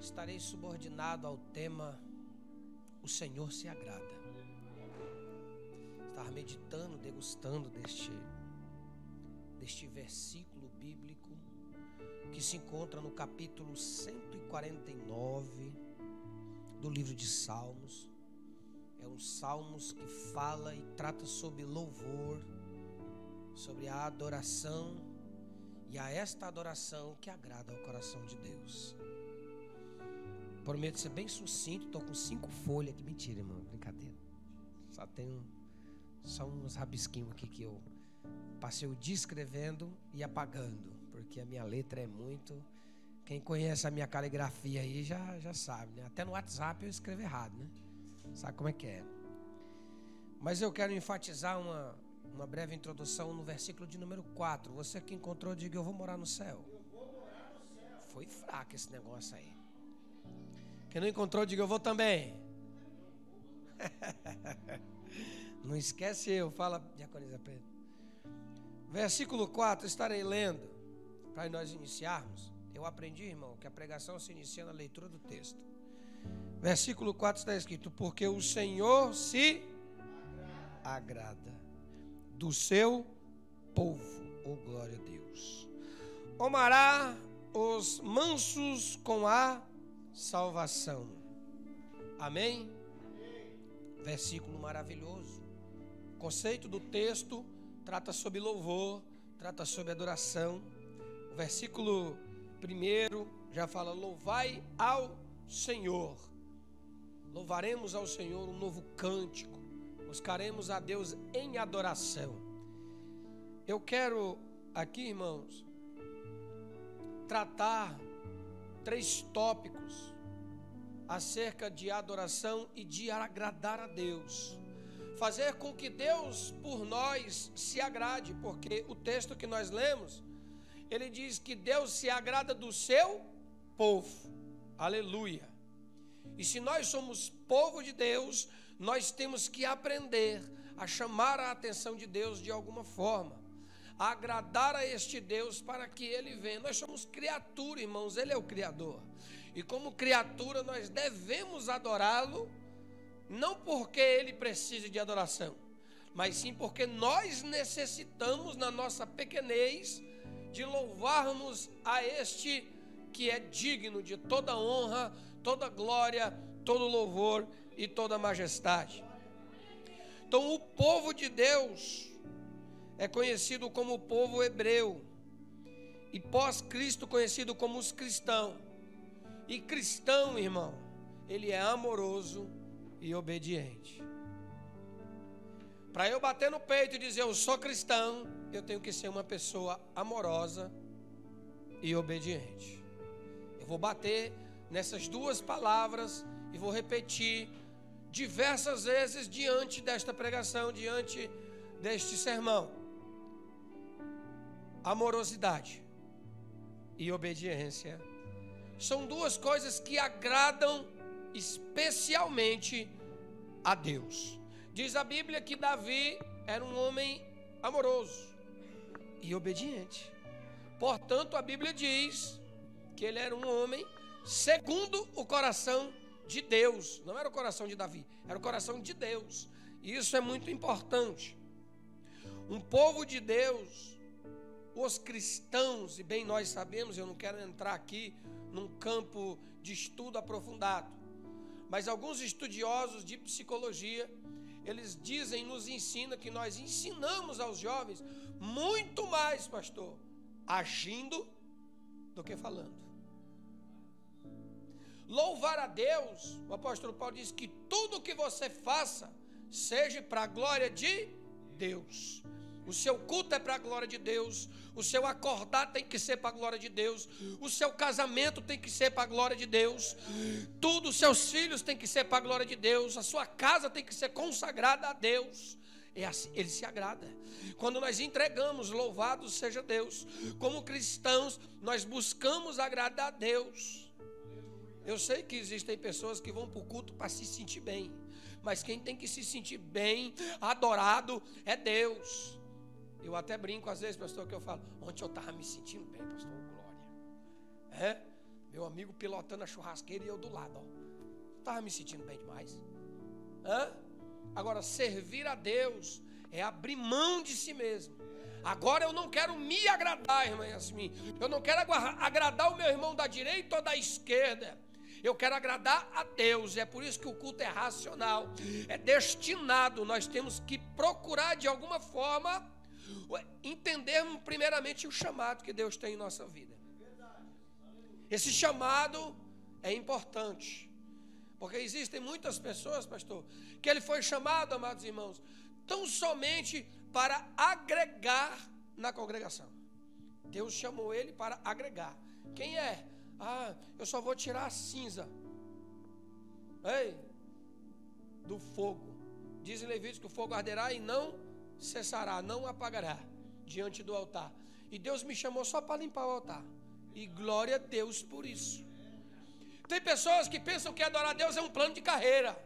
estarei subordinado ao tema O Senhor se agrada. Estava meditando, degustando deste versículo bíblico que se encontra no capítulo 149 do livro de Salmos. É um Salmos que fala e trata sobre louvor, sobre a adoração, e a esta adoração que agrada ao coração de Deus. Prometo ser bem sucinto, estou com 5 folhas aqui. Mentira, irmão, brincadeira. Só tenho uns rabisquinhos aqui que eu passei o dia escrevendo e apagando, porque a minha letra é muito... Quem conhece a minha caligrafia aí já sabe, né? Até no WhatsApp eu escrevo errado, né? Sabe como é que é? Mas eu quero enfatizar uma breve introdução no versículo de número 4. Você que encontrou, diga: eu vou morar no céu. Foi fraco esse negócio aí. Quem não encontrou, diga: eu vou também. Não esquece eu, fala, diaconisa Pedro. Versículo 4, estarei lendo para nós iniciarmos. Eu aprendi, irmão, que a pregação se inicia na leitura do texto. Versículo 4 está escrito: porque o Senhor se agrada do seu povo, oh glória a Deus. Amará os mansos com a salvação. Amém? Versículo maravilhoso. O conceito do texto trata sobre louvor, trata sobre adoração. O versículo 1 já fala: louvai ao Senhor. Louvaremos ao Senhor um novo cântico. Buscaremos a Deus em adoração. Eu quero aqui, irmãos, tratar 3 tópicos acerca de adoração e de agradar a Deus. Fazer com que Deus por nós se agrade, porque o texto que nós lemos, ele diz que Deus se agrada do seu povo. Aleluia. E se nós somos povo de Deus, nós temos que aprender a chamar a atenção de Deus de alguma forma, a agradar a este Deus para que Ele venha. Nós somos criatura, irmãos, Ele é o Criador. E como criatura nós devemos adorá-lo, não porque Ele precise de adoração, mas sim porque nós necessitamos, na nossa pequenez, de louvarmos a este que é digno de toda honra, toda glória, todo louvor e toda majestade. Então o povo de Deus é conhecido como o povo hebreu, e pós-Cristo conhecido como os cristãos. E cristão, irmão, ele é amoroso e obediente. Para eu bater no peito e dizer eu sou cristão, eu tenho que ser uma pessoa amorosa e obediente. Eu vou bater nessas 2 palavras e vou repetir diversas vezes diante desta pregação, diante deste sermão. Amorosidade e obediência são 2 coisas que agradam especialmente a Deus. Diz a Bíblia que Davi era um homem amoroso e obediente. Portanto, a Bíblia diz que ele era um homem segundo o coração de Deus. Não era o coração de Davi, era o coração de Deus. E isso é muito importante. Um povo de Deus, os cristãos, e bem nós sabemos, eu não quero entrar aqui num campo de estudo aprofundado, mas alguns estudiosos de psicologia, eles dizem, nos ensinam que nós ensinamos aos jovens muito mais, pastor, agindo do que falando. Louvar a Deus, o apóstolo Paulo diz que tudo que você faça seja para a glória de Deus. O seu culto é para a glória de Deus, o seu acordar tem que ser para a glória de Deus, o seu casamento tem que ser para a glória de Deus, tudo, os seus filhos tem que ser para a glória de Deus, a sua casa tem que ser consagrada a Deus. É assim, Ele se agrada. Quando nós entregamos, louvado seja Deus. Como cristãos, nós buscamos agradar a Deus. Eu sei que existem pessoas que vão para o culto para se sentir bem, mas quem tem que se sentir bem, adorado, é Deus. Eu até brinco às vezes, pastor, que eu falo: ontem eu estava me sentindo bem, pastor, glória. Meu amigo pilotando a churrasqueira e eu do lado, ó. Estava me sentindo bem demais. Agora, servir a Deus é abrir mão de si mesmo. Agora eu não quero me agradar, irmã Yasmin. Eu não quero agradar o meu irmão da direita ou da esquerda. Eu quero agradar a Deus. É por isso que o culto é racional, é destinado. Nós temos que procurar de alguma forma entendermos primeiramente o chamado que Deus tem em nossa vida. Esse chamado é importante, porque existem muitas pessoas, pastor, que ele foi chamado, amados irmãos, tão somente para agregar na congregação. Deus chamou ele para agregar. Quem é? Eu só vou tirar a cinza do fogo. Diz em Levíticos que o fogo arderá e não cessará, não apagará diante do altar. E Deus me chamou só para limpar o altar. E glória a Deus por isso. Tem pessoas que pensam que adorar a Deus é um plano de carreira.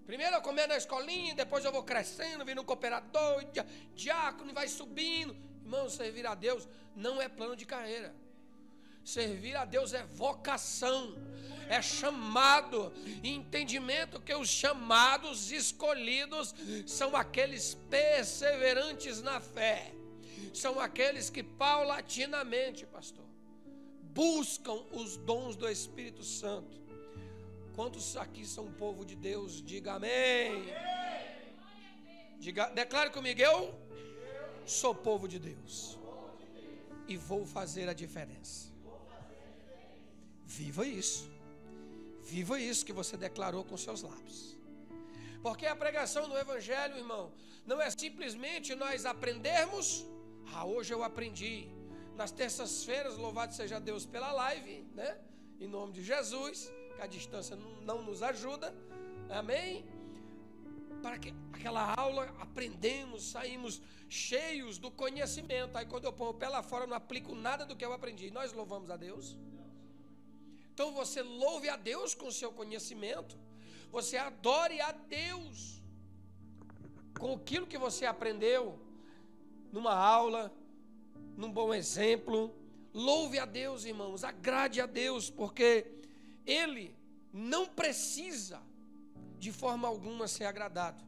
Primeiro eu comer na escolinha, depois eu vou crescendo, vindo um cooperador, diácono, e vai subindo. Irmão, servir a Deus não é plano de carreira. Servir a Deus é vocação, é chamado, e entendimento que os chamados escolhidos são aqueles perseverantes na fé. São aqueles que paulatinamente, pastor, buscam os dons do Espírito Santo. Quantos aqui são povo de Deus? Diga amém. Declare comigo, eu sou povo de Deus e vou fazer a diferença. Viva isso. Viva isso que você declarou com seus lábios. Porque a pregação do Evangelho, irmão, não é simplesmente nós aprendermos. Hoje eu aprendi. Nas terças-feiras, louvado seja Deus pela live, né? Em nome de Jesus, que a distância não nos ajuda. Amém? Para que aquela aula aprendemos, saímos cheios do conhecimento. Aí quando eu ponho o pé lá fora, eu não aplico nada do que eu aprendi. Nós louvamos a Deus. Então você louve a Deus com o seu conhecimento. Você adore a Deus com aquilo que você aprendeu numa aula, num bom exemplo. Louve a Deus, irmãos, agrade a Deus, porque Ele não precisa de forma alguma ser agradado.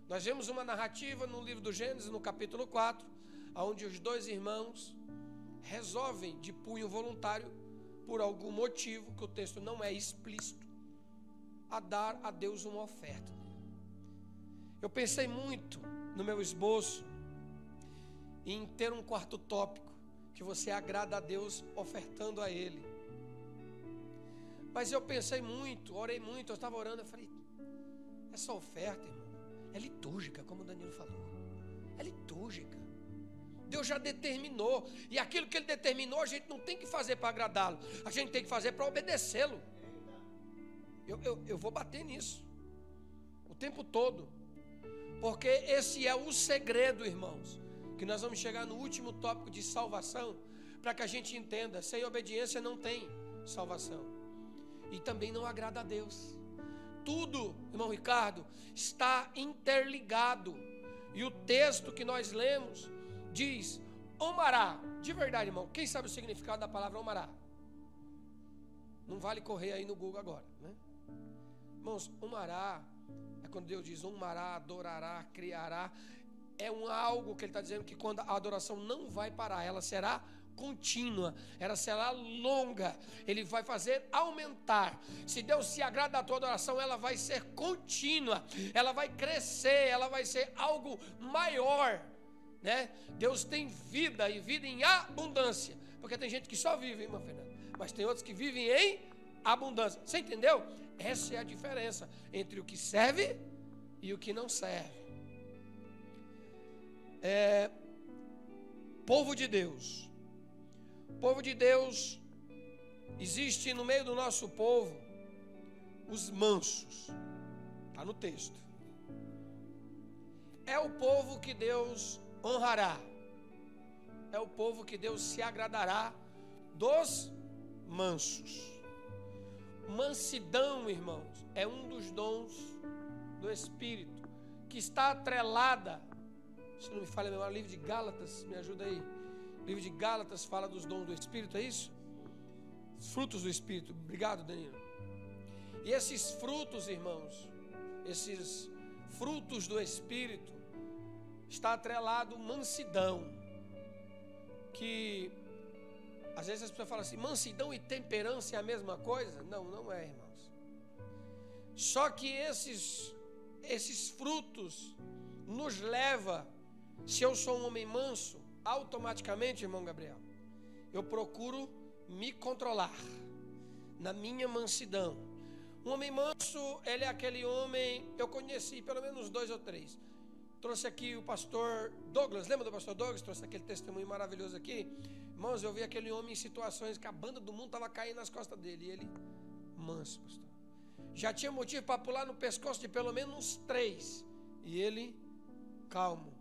Nós vemos uma narrativa no livro do Gênesis, no capítulo 4, onde os dois irmãos resolvem de punho voluntário, por algum motivo, que o texto não é explícito, a dar a Deus uma oferta. Eu pensei muito no meu esboço em ter um quarto tópico, que você agrada a Deus ofertando a Ele. Mas eu pensei muito, orei muito, eu estava orando, eu falei, essa oferta, irmão, é litúrgica, como o Danilo falou. É litúrgica. Deus já determinou, e aquilo que Ele determinou, a gente não tem que fazer para agradá-lo, a gente tem que fazer para obedecê-lo. Eu vou bater nisso o tempo todo, porque esse é o segredo, irmãos, que nós vamos chegar no último tópico de salvação, para que a gente entenda, sem obediência não tem salvação, e também não agrada a Deus. Tudo, irmão Ricardo, está interligado, e o texto que nós lemos diz, omará. De verdade, irmão, quem sabe o significado da palavra omará? Não vale correr aí no Google agora, né? Irmãos, omará é quando Deus diz omará, adorará, criará. É algo que Ele está dizendo que quando a adoração não vai parar, ela será contínua, ela será longa, Ele vai fazer aumentar. Se Deus se agrada da tua adoração, ela vai ser contínua, ela vai crescer, ela vai ser algo maior, né? Deus tem vida, e vida em abundância, porque tem gente que só vive, irmã Fernanda, mas tem outros que vivem em abundância. Você entendeu? Essa é a diferença entre o que serve e o que não serve. Povo de Deus. Povo de Deus, existe no meio do nosso povo os mansos. Está no texto. É o povo que Deus honrará. É o povo que Deus se agradará dos mansos. Mansidão, irmãos, é um dos dons do Espírito, que está atrelada, se não me falha a memória, o livro de Gálatas, me ajuda aí. O livro de Gálatas fala dos dons do Espírito, é isso? Frutos do Espírito. Obrigado, Danilo. E esses frutos, irmãos, esses frutos do Espírito, está atrelado mansidão. Que às vezes as pessoas falam assim, mansidão e temperança é a mesma coisa? Não, não é, irmãos. Só que esses frutos nos leva, se eu sou um homem manso, automaticamente, irmão Gabriel, eu procuro me controlar na minha mansidão. Um homem manso, ele é aquele homem, eu conheci pelo menos 2 ou 3. Trouxe aqui o pastor Douglas, lembra do pastor Douglas? Trouxe aquele testemunho maravilhoso aqui. Irmãos, eu vi aquele homem em situações que a banda do mundo estava caindo nas costas dele. E ele, manso, pastor. Já tinha motivo para pular no pescoço de pelo menos 3. E ele, calmo.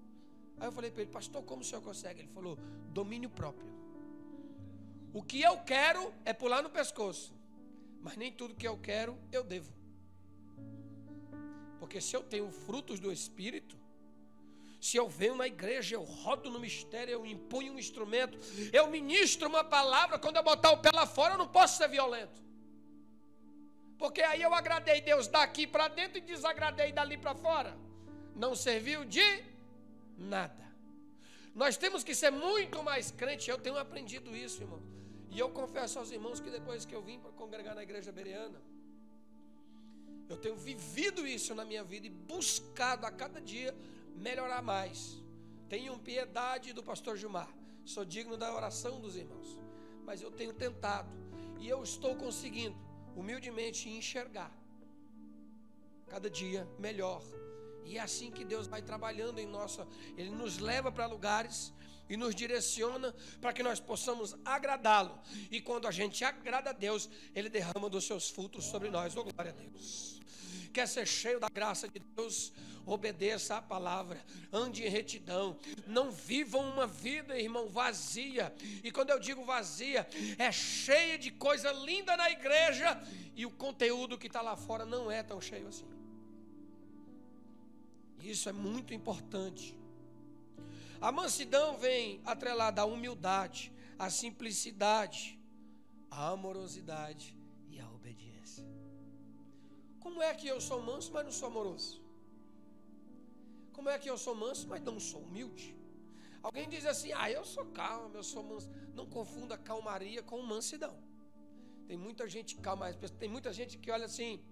Aí eu falei para ele, pastor, como o senhor consegue? Ele falou, domínio próprio. O que eu quero é pular no pescoço. Mas nem tudo que eu quero, eu devo. Porque se eu tenho frutos do Espírito, se eu venho na igreja, eu rodo no mistério, eu impunho um instrumento, eu ministro uma palavra, quando eu botar o pé lá fora, eu não posso ser violento. Porque aí eu agradei Deus daqui para dentro e desagradei dali para fora. Não serviu de nada. Nós temos que ser muito mais crente. Eu tenho aprendido isso, irmão. E eu confesso aos irmãos que depois que eu vim para congregar na igreja bereana, eu tenho vivido isso na minha vida e buscado a cada dia melhorar mais. Tenho piedade do pastor Gilmar. Sou digno da oração dos irmãos. Mas eu tenho tentado. E eu estou conseguindo, humildemente, enxergar cada dia melhor. E é assim que Deus vai trabalhando em nossa. Ele nos leva para lugares e nos direciona para que nós possamos agradá-lo. E quando a gente agrada a Deus, Ele derrama dos seus frutos sobre nós. Oh, glória a Deus. Quer ser cheio da graça de Deus? Obedeça a palavra, ande em retidão, não vivam uma vida, irmão, vazia. E quando eu digo vazia, é cheia de coisa linda na igreja e o conteúdo que está lá fora não é tão cheio assim. Isso é muito importante. A mansidão vem atrelada à humildade, à simplicidade, à amorosidade e à obediência. Como é que eu sou manso, mas não sou amoroso? Como é que eu sou manso, mas não sou humilde? Alguém diz assim, eu sou calmo, eu sou manso. Não confunda calmaria com mansidão. Tem muita gente calma, tem muita gente que olha assim,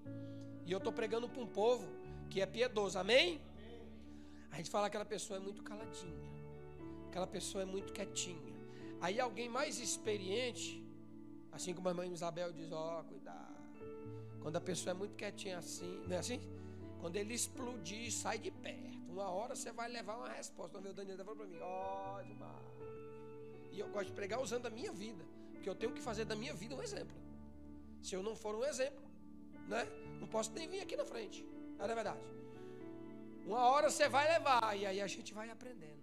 e eu estou pregando para um povo que é piedoso, amém? A gente fala que aquela pessoa é muito caladinha, aquela pessoa é muito quietinha. Aí alguém mais experiente, assim como a irmã Isabel diz, cuidado. Quando a pessoa é muito quietinha assim, não é assim? Quando ele explodir, sai de perto. Uma hora você vai levar uma resposta. O Daniel falou para mim, demais. E eu gosto de pregar usando a minha vida, porque eu tenho que fazer da minha vida um exemplo. Se eu não for um exemplo, né? Não posso nem vir aqui na frente. Não é verdade? Uma hora você vai levar, e aí a gente vai aprendendo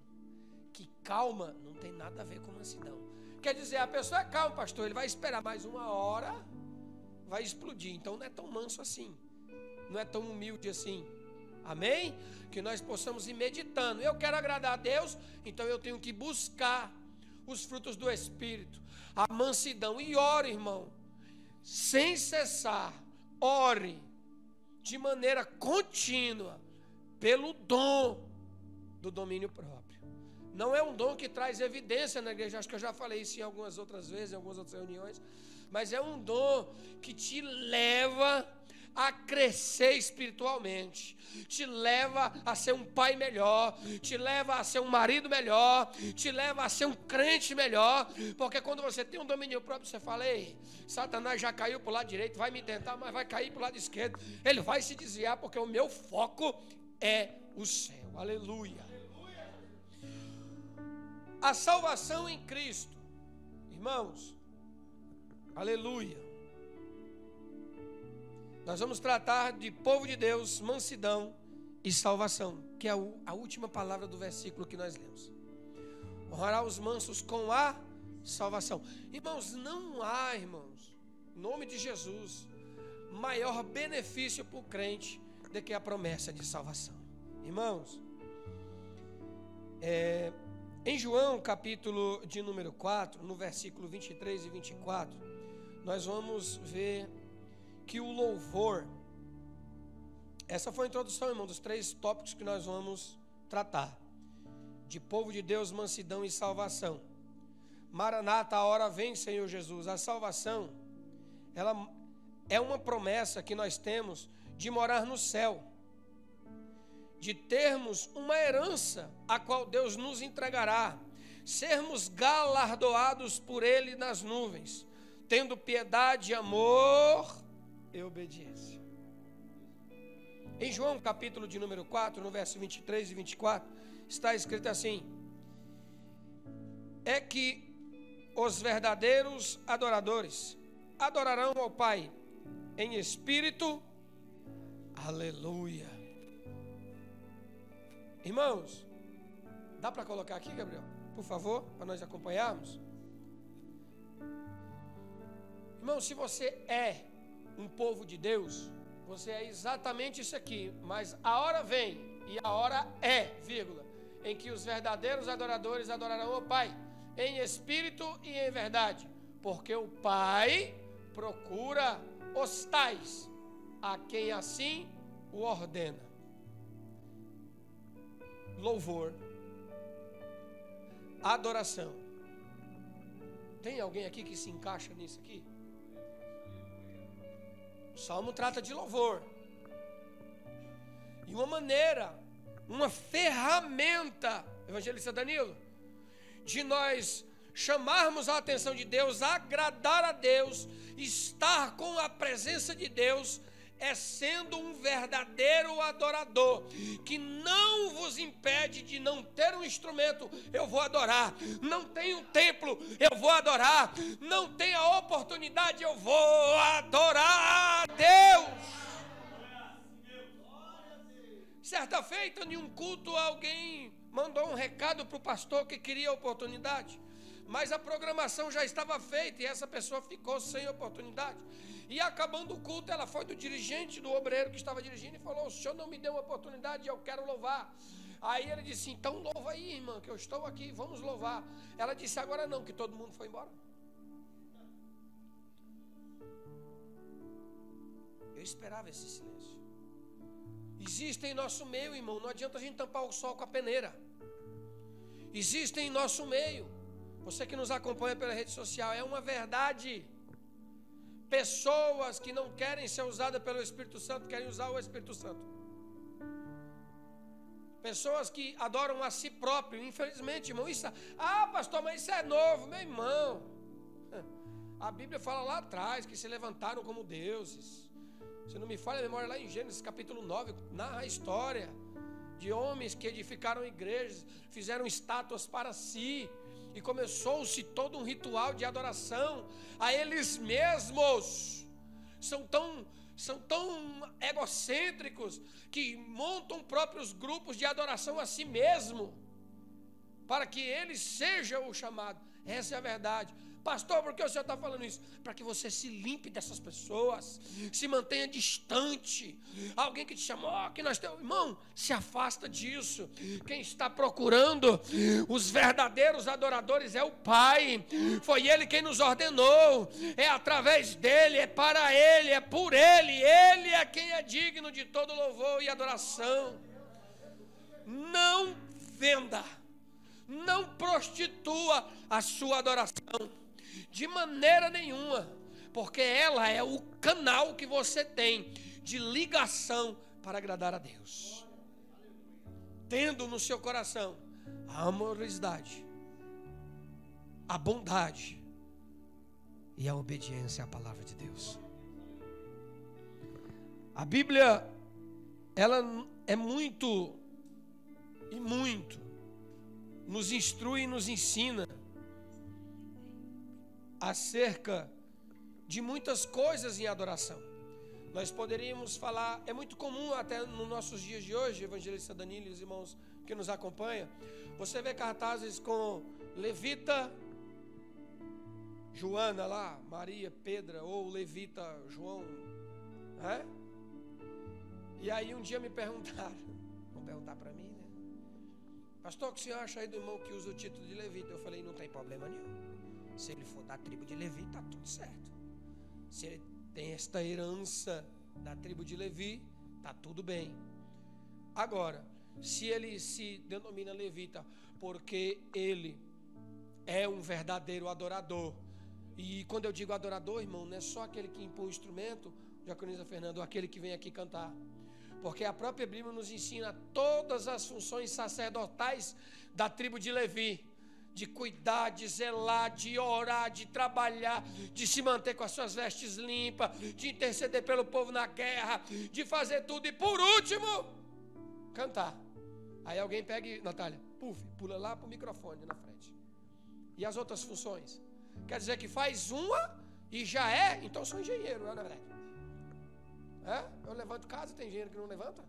que calma não tem nada a ver com mansidão. Quer dizer, a pessoa é calma, pastor, ele vai esperar mais uma hora, vai explodir. Então não é tão manso assim, não é tão humilde assim. Amém? Que nós possamos ir meditando. Eu quero agradar a Deus, então eu tenho que buscar os frutos do Espírito, a mansidão. E ore, irmão, sem cessar, ore de maneira contínua pelo dom do domínio próprio. Não é um dom que traz evidência na igreja, acho que eu já falei isso em algumas outras vezes, em algumas outras reuniões, mas é um dom que te leva a crescer espiritualmente, te leva a ser um pai melhor, te leva a ser um marido melhor, te leva a ser um crente melhor, porque quando você tem um domínio próprio, você fala, ei, Satanás já caiu para o lado direito, vai me tentar, mas vai cair para o lado esquerdo, ele vai se desviar, porque o meu foco é o céu, aleluia. A salvação em Cristo, irmãos, aleluia. Nós vamos tratar de povo de Deus, mansidão e salvação, que é a última palavra do versículo que nós lemos. Honrará os mansos com a salvação. Irmãos, não há, irmãos, em nome de Jesus, maior benefício para o crente do que a promessa de salvação. Irmãos, em João capítulo de número 4, no versículo 23 e 24, nós vamos ver que o louvor, essa foi a introdução, irmão, dos 3 tópicos que nós vamos tratar: de povo de Deus, mansidão e salvação. Maranata, a hora vem, Senhor Jesus. A salvação, ela é uma promessa que nós temos de morar no céu, de termos uma herança a qual Deus nos entregará, sermos galardoados por Ele nas nuvens, tendo piedade, amor e obediência. Em João capítulo de número 4, no verso 23 e 24, está escrito assim: é que os verdadeiros adoradores adorarão ao Pai em espírito, aleluia. Irmãos, dá para colocar aqui, Gabriel, por favor, para nós acompanharmos? Irmão, se você é um povo de Deus, você é exatamente isso aqui, mas a hora vem, e a hora é, vírgula, em que os verdadeiros adoradores adorarão ao Pai em espírito e em verdade, porque o Pai procura os tais a quem assim o ordena. Louvor, adoração. Tem alguém aqui que se encaixa nisso aqui? O Salmo trata de louvor. E uma maneira, uma ferramenta, evangelista Danilo, de nós chamarmos a atenção de Deus, agradar a Deus, estar com a presença de Deus, é sendo um verdadeiro adorador, que não vos impede de não ter um instrumento, eu vou adorar. Não tem um templo, eu vou adorar. Não tem a oportunidade, eu vou adorar a Deus. Certa feita, em um culto, alguém mandou um recado para o pastor que queria oportunidade, mas a programação já estava feita e essa pessoa ficou sem oportunidade. E acabando o culto, ela foi do dirigente, do obreiro que estava dirigindo, e falou: o senhor não me deu uma oportunidade, eu quero louvar. Aí ele disse: então louva aí, irmã, que eu estou aqui, vamos louvar. Ela disse: agora não, que todo mundo foi embora. Eu esperava esse silêncio. Existe em nosso meio, irmão, não adianta a gente tampar o sol com a peneira. Existe em nosso meio, você que nos acompanha pela rede social, é uma verdade. Pessoas que não querem ser usadas pelo Espírito Santo, querem usar o Espírito Santo. Pessoas que adoram a si próprio, infelizmente, irmão. Isso, pastor, mas isso é novo, meu irmão. A Bíblia fala lá atrás que se levantaram como deuses. Se não me falha a memória, lá em Gênesis capítulo 9, narra a história de homens que edificaram igrejas, fizeram estátuas para si, e começou-se todo um ritual de adoração a eles mesmos. São tão egocêntricos que montam próprios grupos de adoração a si mesmo, para que eles sejam o chamado. Essa é a verdade. Pastor, por que o senhor está falando isso? Para que você se limpe dessas pessoas, se mantenha distante. Alguém que te chamou, que nós temos, irmão, se afasta disso. Quem está procurando os verdadeiros adoradores é o Pai. Foi Ele quem nos ordenou. É através dEle, é para Ele, é por Ele. Ele é quem é digno de todo louvor e adoração. Não venda, não prostitua a sua adoração. De maneira nenhuma, porque ela é o canal que você tem de ligação para agradar a Deus. Tendo no seu coração a amorosidade, a bondade e a obediência à palavra de Deus. A Bíblia, ela é muito nos instrui e nos ensina acerca de muitas coisas em adoração. Nós poderíamos falar, é muito comum até nos nossos dias de hoje, evangelista Danilo e os irmãos que nos acompanham, você vê cartazes com Levita Joana lá, Maria Pedra, ou Levita João, E aí um dia me perguntaram, vão perguntar para mim, né? Pastor, o que você acha aí do irmão que usa o título de Levita? Eu falei: não tem problema nenhum. Se ele for da tribo de Levi, está tudo certo. Se ele tem esta herança da tribo de Levi, está tudo bem. Agora, se ele se denomina levita porque ele é um verdadeiro adorador, e quando eu digo adorador, irmão, não é só aquele que impõe o instrumento, diaconisa Fernando, aquele que vem aqui cantar, porque a própria Bíblia nos ensina todas as funções sacerdotais da tribo de Levi, de cuidar, de zelar, de orar, de trabalhar, de se manter com as suas vestes limpas, de interceder pelo povo na guerra, de fazer tudo, e por último, cantar. Aí alguém pega e, Natália, pula lá para o microfone na frente. E as outras funções? Quer dizer que faz uma e já é? Então sou engenheiro, não é verdade? Eu levanto casa, tem engenheiro que não levanta?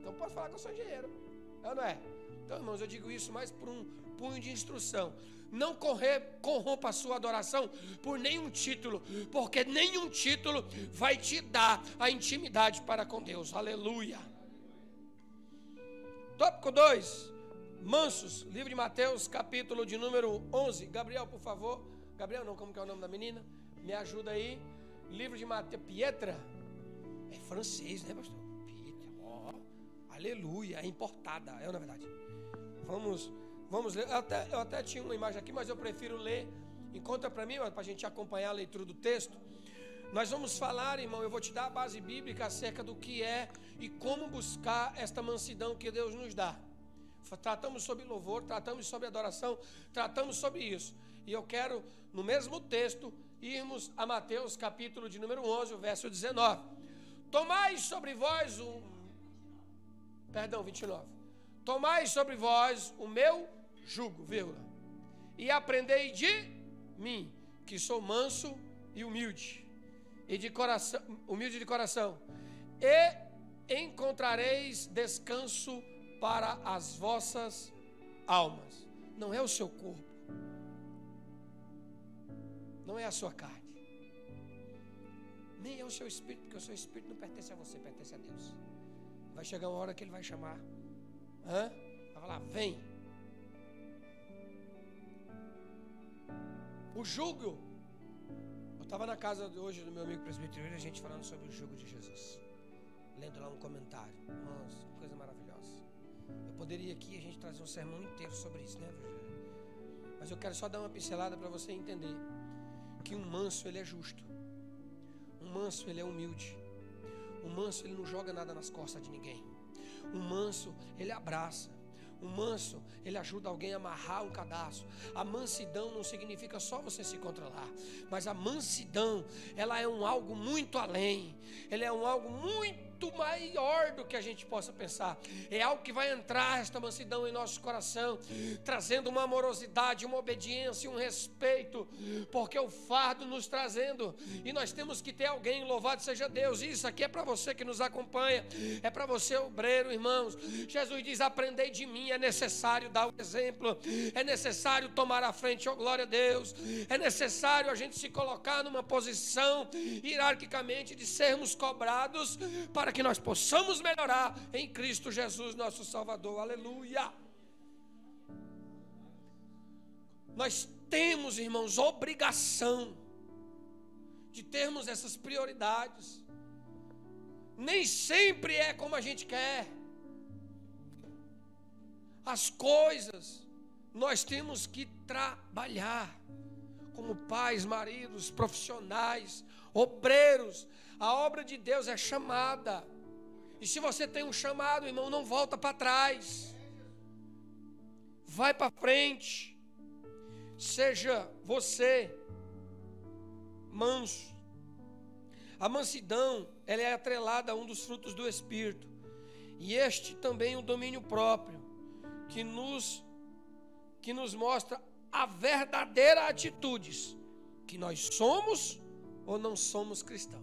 Então pode falar que eu sou engenheiro, não é? Então, irmãos, eu digo isso mais por um punho de instrução. Não corrompa a sua adoração por nenhum título, porque nenhum título vai te dar a intimidade para com Deus. Aleluia. Tópico 2, mansos, livro de Mateus, capítulo de número 11. Gabriel, por favor. Gabriel não, como que é o nome da menina? Me ajuda aí. Livro de Mateus, Pietra. É francês, né, pastor? Pietra, aleluia, é importada, é na verdade. Vamos ler. Eu até tinha uma imagem aqui, mas eu prefiro ler. Encontra para mim, para a gente acompanhar a leitura do texto. Nós vamos falar, irmão, eu vou te dar a base bíblica acerca do que é e como buscar esta mansidão que Deus nos dá. Tratamos sobre louvor, tratamos sobre adoração, tratamos sobre isso. E eu quero, no mesmo texto, irmos a Mateus, capítulo de número 11, o verso 19. Tomai sobre vós 29. Tomai sobre vós o meu jugo, vírgula, e aprendei de mim, que sou manso e humilde de coração, e encontrareis descanso para as vossas almas. Não é o seu corpo, não é a sua carne, nem é o seu espírito, porque o seu espírito não pertence a você, pertence a Deus. Vai chegar uma hora que Ele vai chamar, vai falar, vem. O jugo, eu estava na casa hoje do meu amigo presbiteriano, a gente falando sobre o jugo de Jesus, lendo lá um comentário. Nossa, coisa maravilhosa. Eu poderia aqui a gente trazer um sermão inteiro sobre isso, né, Virgínia? Mas eu quero só dar uma pincelada para você entender que um manso, ele é justo. Um manso, ele é humilde. Um manso, ele não joga nada nas costas de ninguém. Um manso, ele abraça. Um manso, ele ajuda alguém a amarrar um cadastro. A mansidão não significa só você se controlar, mas a mansidão, ela é algo muito além. Ela é algo muito maior do que a gente possa pensar. É algo que vai entrar esta mansidão em nosso coração, trazendo uma amorosidade, uma obediência, um respeito, porque o fardo nos trazendo, e nós temos que ter alguém, louvado seja Deus. Isso aqui é para você que nos acompanha, é para você, obreiro, irmãos. Jesus diz, aprendei de mim. É necessário dar o exemplo, é necessário tomar a frente, oh glória a Deus, é necessário a gente se colocar numa posição hierarquicamente de sermos cobrados para que nós possamos melhorar em Cristo Jesus, nosso Salvador, aleluia. Nós temos, irmãos, obrigação de termos essas prioridades. Nem sempre é como a gente quer. As coisas, nós temos que trabalhar como pais, maridos, profissionais, obreiros. A obra de Deus é chamada. E se você tem um chamado, irmão, não volta para trás. Vai para frente. Seja você manso. A mansidão, ela é atrelada a um dos frutos do Espírito. E este também o domínio próprio, que nos mostra a verdadeira atitudes, que nós somos ou não somos cristãos.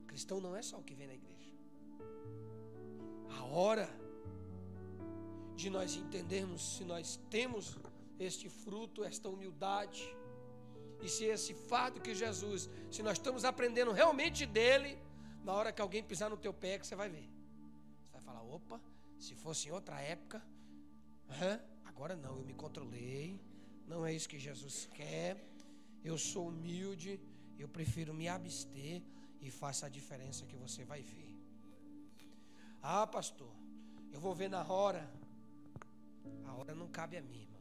Cristão não é só o que vem na igreja. A hora de nós entendermos se nós temos este fruto, esta humildade, e se esse fardo que Jesus, se nós estamos aprendendo realmente dele, na hora que alguém pisar no teu pé, que você vai ver. Você vai falar, opa, se fosse em outra época, agora não, eu me controlei, não é isso que Jesus quer, eu sou humilde, Eu prefiro me abster e faça a diferença que você vai ver. Ah, pastor, eu vou ver na hora. A hora não cabe a mim, irmão.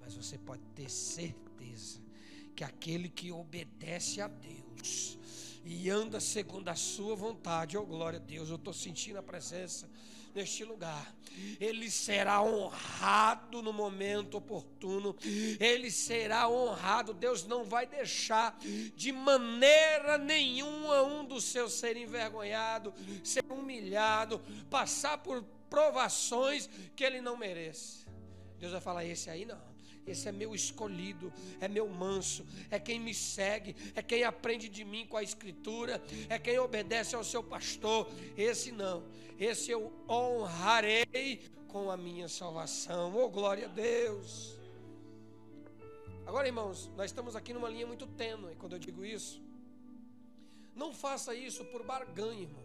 Mas você pode ter certeza que aquele que obedece a Deus e anda segundo a sua vontade, oh glória a Deus, eu estou sentindo a presença neste lugar, ele será honrado no momento oportuno, ele será honrado. Deus não vai deixar de maneira nenhuma um dos seus ser envergonhado, ser humilhado, passar por provações que ele não merece. Deus vai falar: esse aí não, esse é meu escolhido, é meu manso, é quem me segue, é quem aprende de mim com a escritura, é quem obedece ao seu pastor. Esse não, esse eu honrarei com a minha salvação. Oh, glória a Deus. Agora, irmãos, nós estamos aqui numa linha muito tênue quando eu digo isso. Não faça isso por barganha, irmão.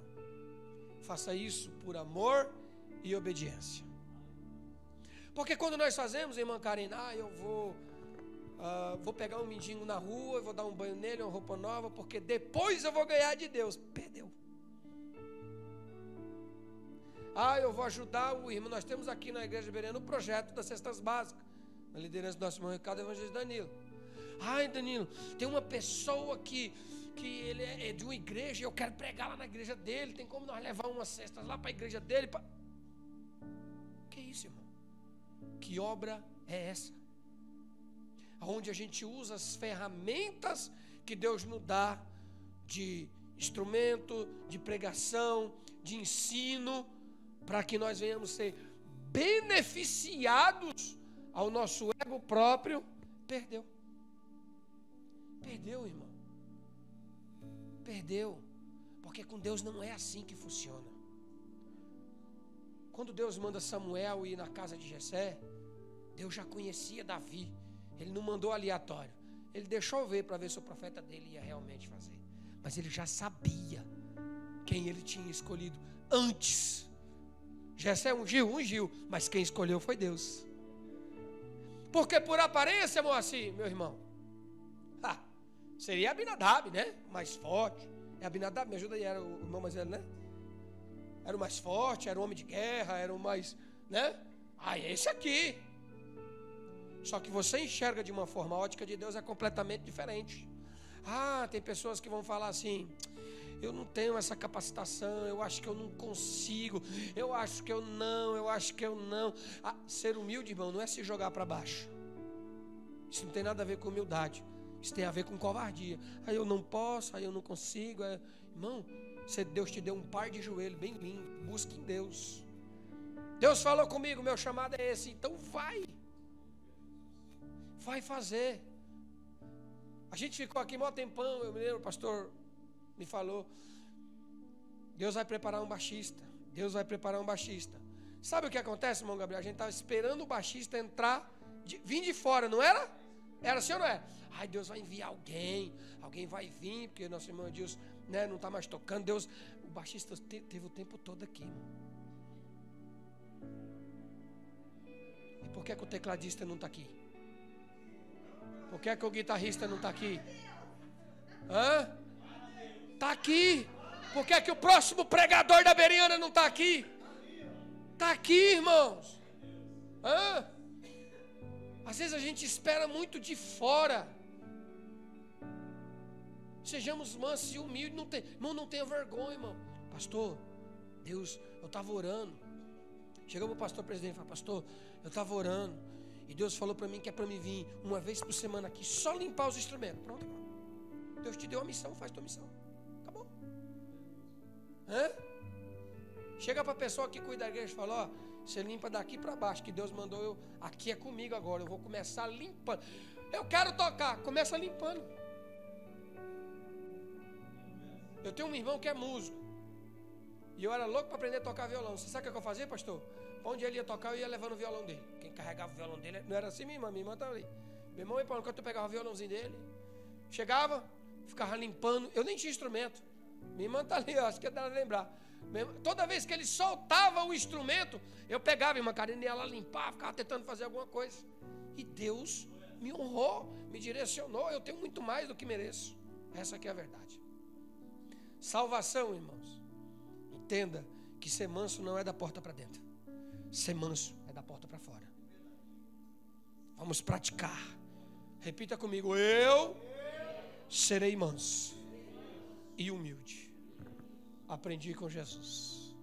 Faça isso por amor e obediência. Porque quando nós fazemos, irmã Karen, eu vou pegar um mendigo na rua, eu vou dar um banho nele, uma roupa nova, porque depois eu vou ganhar de Deus. Perdeu. Eu vou ajudar o irmão. Nós temos aqui na Igreja Bereana o projeto das cestas básicas, na liderança do nosso irmão Ricardo, evangelista Danilo. Danilo, tem uma pessoa que ele é de uma igreja e eu quero pregar lá na igreja dele. Tem como nós levar umas cestas lá para a igreja dele? Que isso, irmão? Que obra é essa? Onde a gente usa as ferramentas que Deus nos dá de instrumento, de pregação, de ensino, para que nós venhamos ser beneficiados ao nosso ego próprio. Perdeu, irmão. Perdeu. Porque com Deus não é assim que funciona. Quando Deus manda Samuel ir na casa de Jessé, Deus já conhecia Davi. Ele não mandou aleatório. Ele deixou ver para ver se o profeta dele ia realmente fazer. Mas ele já sabia quem ele tinha escolhido antes. Jessé ungiu, mas quem escolheu foi Deus. Porque por aparência, Moacir, meu irmão, seria Abinadab, né? Mais forte. É Abinadab, me ajuda aí, era o irmão mais velho, né? Era o mais forte, era o homem de guerra, era o mais, né? É esse aqui. Só que você enxerga de uma forma, a ótica de Deus é completamente diferente. Tem pessoas que vão falar assim: eu não tenho essa capacitação, eu acho que eu não consigo, eu acho que eu não. Ser humilde, irmão, não é se jogar para baixo. Isso não tem nada a ver com humildade. Isso tem a ver com covardia. Eu não posso, eu não consigo. Irmão, se Deus te deu um par de joelho bem lindo, busque em Deus. Deus falou comigo, meu chamado é esse, então vai fazer. A gente ficou aqui mó tempão, eu me lembro, o pastor me falou: Deus vai preparar um baixista. Sabe o que acontece, irmão Gabriel? A gente estava esperando o baixista entrar, vir de fora, não era? Era assim ou não é? Deus vai enviar alguém vai vir, porque nosso irmão Deus, né, não está mais tocando. O baixista teve o tempo todo aqui, irmão. E por que o tecladista não está aqui? Por que o guitarrista não está aqui? Está aqui. Por que o próximo pregador da Bereana não está aqui? Está aqui, irmãos. Às vezes a gente espera muito de fora. Sejamos mansos e humildes. Irmão, não tenha vergonha, irmão. Pastor, Deus, eu estava orando. Chegou o pastor presidente e falou: pastor, eu estava orando e Deus falou para mim que é para mim vir uma vez por semana aqui, só limpar os instrumentos. Pronto, irmão. Deus te deu a missão, faz tua missão. Acabou. Chega para a pessoa que cuida da igreja e fala: você limpa daqui para baixo, que Deus mandou eu. Aqui é comigo agora, eu vou começar limpando. Eu quero tocar, começa limpando. Eu tenho um irmão que é músico, e eu era louco para aprender a tocar violão. Você sabe o que eu fazia, pastor? Para onde ele ia tocar, eu ia levando o violão dele. Quem carregava o violão dele, não era assim, minha irmã estava ali. Meu irmão ia para onde eu pegava o violãozinho dele, chegava, ficava limpando. Eu nem tinha instrumento. Minha irmã está ali, acho que dá para lembrar. Toda vez que ele soltava o instrumento, eu pegava, irmã Karine, e ela limpava, ficava tentando fazer alguma coisa. E Deus me honrou, me direcionou. Eu tenho muito mais do que mereço. Essa aqui é a verdade. Salvação, irmãos. Entenda que ser manso não é da porta para dentro. Ser manso é da porta para fora. Vamos praticar. Repita comigo: eu serei manso e humilde. Aprendi com Jesus.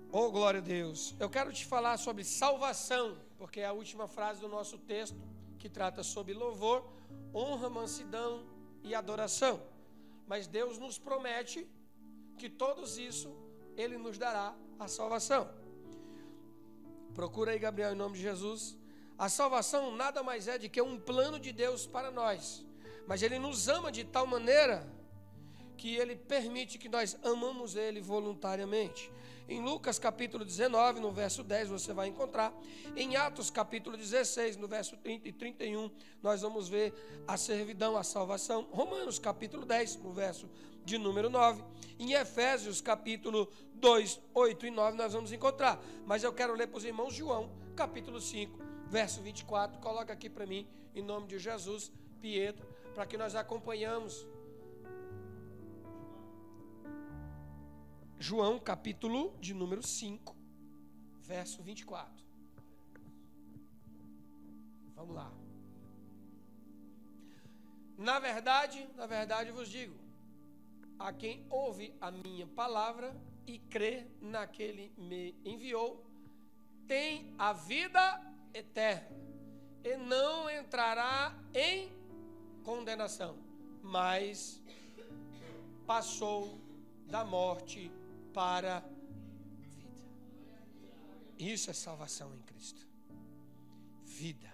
Oh, glória a Deus. Eu quero te falar sobre salvação, porque é a última frase do nosso texto, que trata sobre louvor, honra, mansidão e adoração. Mas Deus nos promete que todos isso Ele nos dará a salvação. Procura aí, Gabriel, em nome de Jesus. A salvação nada mais é do que um plano de Deus para nós. Mas Ele nos ama de tal maneira que Ele permite que nós amamos Ele voluntariamente. Em Lucas capítulo 19, no verso 10, você vai encontrar. Em Atos capítulo 16, no verso 30 e 31, nós vamos ver a servidão, a salvação. Romanos capítulo 10, no verso de número 9. Em Efésios capítulo 2, 8 e 9, nós vamos encontrar. Mas eu quero ler para os irmãos João, capítulo 5, verso 24. Coloca aqui para mim, em nome de Jesus, Pietro, para que nós acompanhamos. João, capítulo de número 5, verso 24. Vamos lá. Na verdade vos digo, a quem ouve a minha palavra e crê naquele me enviou, tem a vida eterna e não entrará em condenação, mas passou da morte para a vida. Isso é salvação em Cristo. Vida.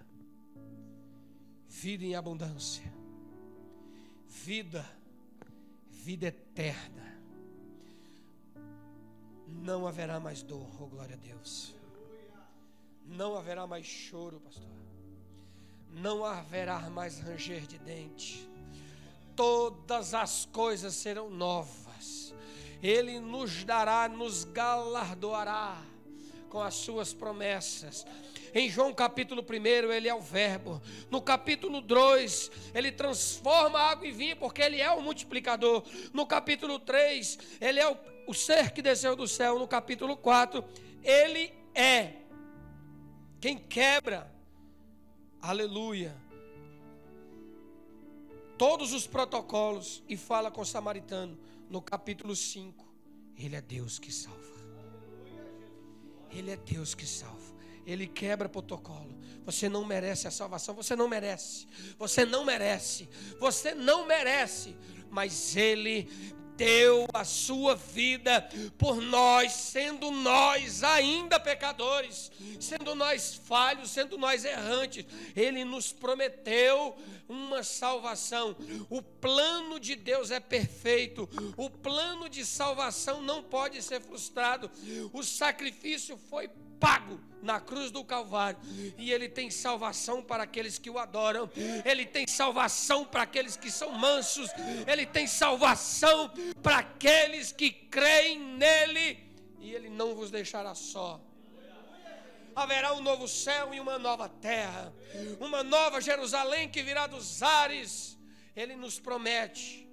Vida em abundância. Vida eterna. Não haverá mais dor, oh glória a Deus. Não haverá mais choro, pastor. Não haverá mais ranger de dente. Todas as coisas serão novas. Ele nos dará, nos galardoará com as suas promessas. Em João capítulo 1, ele é o verbo. No capítulo 2, ele transforma água em vinho, porque ele é o multiplicador. No capítulo 3, ele é o ser que desceu do céu. No capítulo 4, ele é quem quebra, aleluia, todos os protocolos e fala com o samaritano. No capítulo 5, ele é Deus que salva. Ele é Deus que salva. Ele quebra protocolo. Você não merece a salvação. Você não merece. Você não merece. Você não merece. Mas Ele deu a sua vida por nós, sendo nós ainda pecadores, sendo nós falhos, sendo nós errantes. Ele nos prometeu uma salvação. O plano de Deus é perfeito. O plano de salvação não pode ser frustrado. O sacrifício foi pago na cruz do Calvário, e Ele tem salvação para aqueles que o adoram. Ele tem salvação para aqueles que são mansos. Ele tem salvação para aqueles que creem nele, e Ele não vos deixará só. Haverá um novo céu e uma nova terra, uma nova Jerusalém que virá dos ares. Ele nos promete,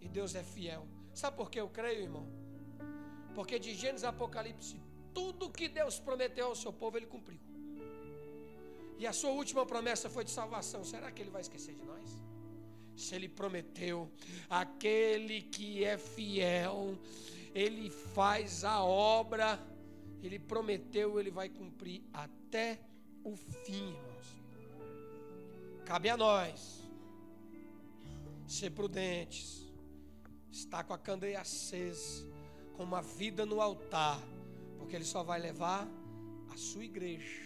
e Deus é fiel. Sabe por que eu creio, irmão? Porque de Gênesis a Apocalipse, tudo que Deus prometeu ao seu povo, Ele cumpriu. E a sua última promessa foi de salvação. Será que Ele vai esquecer de nós? Se Ele prometeu, aquele que é fiel, Ele faz a obra. Ele prometeu, Ele vai cumprir até o fim, irmãos. Cabe a nós ser prudentes, estar com a candeia acesa, com uma vida no altar, porque Ele só vai levar a sua igreja.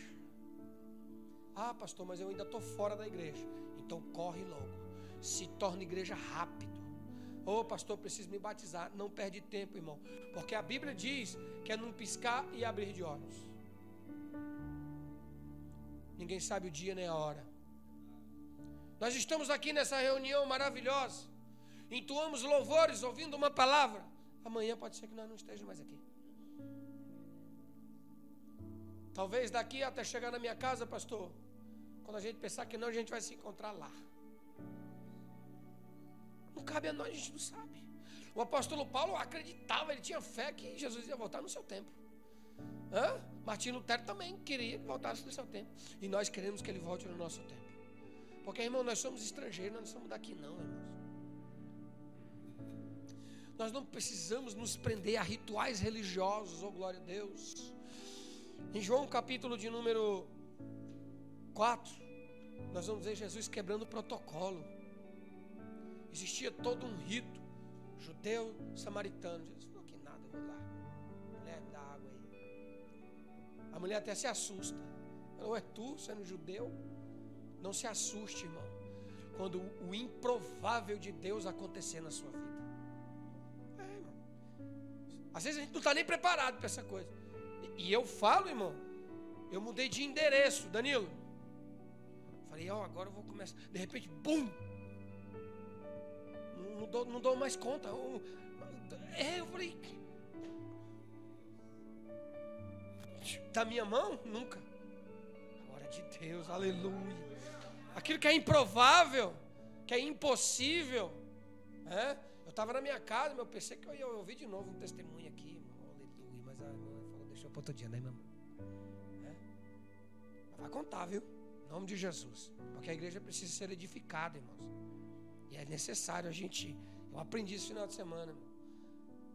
Ah, pastor, mas eu ainda estou fora da igreja. Então corre logo, se torna igreja rápido. Oh, pastor, preciso me batizar. Não perde tempo, irmão, porque a Bíblia diz que é num piscar e abrir de olhos. Ninguém sabe o dia nem a hora. Nós estamos aqui nessa reunião maravilhosa, entoamos louvores, ouvindo uma palavra. Amanhã pode ser que nós não estejamos mais aqui. Talvez daqui até chegar na minha casa, pastor, quando a gente pensar que não, a gente vai se encontrar lá. Não cabe a nós, a gente não sabe. O apóstolo Paulo acreditava, ele tinha fé que Jesus ia voltar no seu tempo. Martinho Lutero também queria que voltasse no seu tempo. E nós queremos que ele volte no nosso tempo. Porque, irmão, nós somos estrangeiros, nós não somos daqui não, irmãos. Nós não precisamos nos prender a rituais religiosos, oh glória a Deus. Em João capítulo de número 4, nós vamos ver Jesus quebrando o protocolo. Existia todo um rito judeu, samaritano. Jesus falou que nada, eu vou lá. Mulher, me dá água aí. A mulher até se assusta. Falou, é tu sendo judeu? Não se assuste, irmão, quando o improvável de Deus acontecer na sua vida. Irmão. Às vezes a gente não está nem preparado para essa coisa. E eu falo, irmão, eu mudei de endereço, Danilo. Falei, agora eu vou começar. De repente, bum! Não dou mais conta. Eu falei, da minha mão? Nunca. Glória de Deus, aleluia. Aquilo que é improvável, que é impossível. Eu estava na minha casa, eu pensei que eu ia ouvir de novo um testemunho aqui, irmão, aleluia. Mas a irmã falou, deixa para outro dia, né, irmão? Vai contar, viu? Em nome de Jesus. Porque a igreja precisa ser edificada, irmãos. E é necessário a gente. Eu aprendi isso no final de semana, irmão.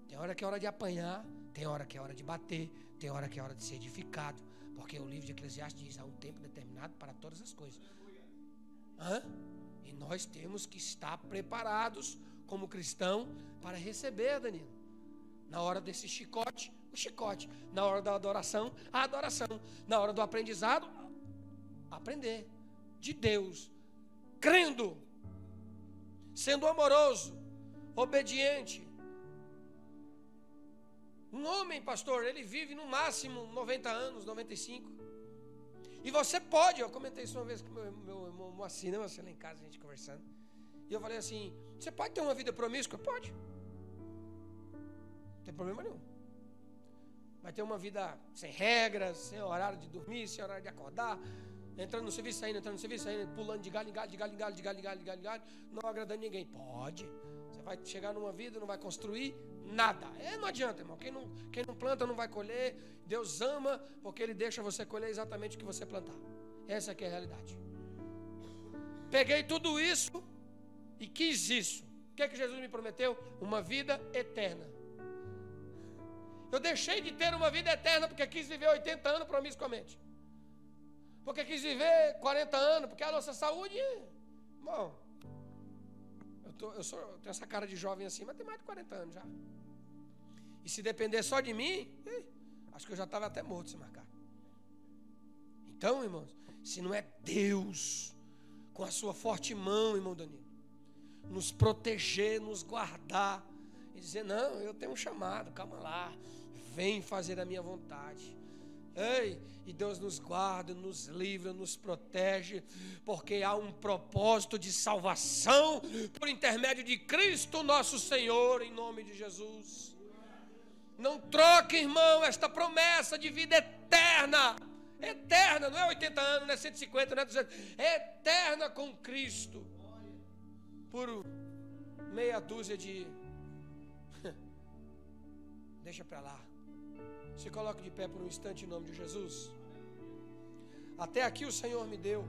Tem hora que é hora de apanhar, tem hora que é hora de bater, tem hora que é hora de ser edificado. Porque o livro de Eclesiastes diz: há um tempo determinado para todas as coisas. E nós temos que estar preparados como cristão para receber, Danilo. Na hora desse chicote, o chicote. Na hora da adoração, a adoração. Na hora do aprendizado, aprender de Deus, crendo, sendo amoroso, obediente. Um homem, pastor, ele vive no máximo 90 anos, 95. E você pode, eu comentei isso uma vez com meu irmão Moacir, né? Você lá em casa, a gente conversando. E eu falei assim, você pode ter uma vida promíscua? Pode. Não tem problema nenhum. Vai ter uma vida sem regras, sem horário de dormir, sem horário de acordar, entrando no serviço, saindo, entrando no serviço, saindo, pulando de galho em galho, de galho em galho, de galho em galho, de galho em galho, não agradando ninguém. Pode. Você vai chegar numa vida, não vai construir nada. Não adianta, irmão. Quem não planta não vai colher. Deus ama porque Ele deixa você colher exatamente o que você plantar. Essa aqui é a realidade. Peguei tudo isso e quis isso. O que é que Jesus me prometeu? Uma vida eterna. Eu deixei de ter uma vida eterna porque quis viver 80 anos promiscuamente. Porque quis viver 40 anos, porque a nossa saúde... Bom, eu tenho essa cara de jovem assim, mas tem mais de 40 anos já. E se depender só de mim, acho que eu já estava até morto se marcar. Então, irmãos, se não é Deus, com a sua forte mão, irmão Danilo, nos proteger, nos guardar, e dizer, não, eu tenho um chamado, calma lá, vem fazer a minha vontade. E Deus nos guarda, nos livra, nos protege, porque há um propósito de salvação por intermédio de Cristo nosso Senhor, em nome de Jesus. Não troque, irmão, esta promessa de vida eterna. Eterna, não é 80 anos, não é 150, não é 200. É eterna com Cristo. Por meia dúzia de... Deixa para lá. Se coloque de pé por um instante em nome de Jesus. Até aqui o Senhor me deu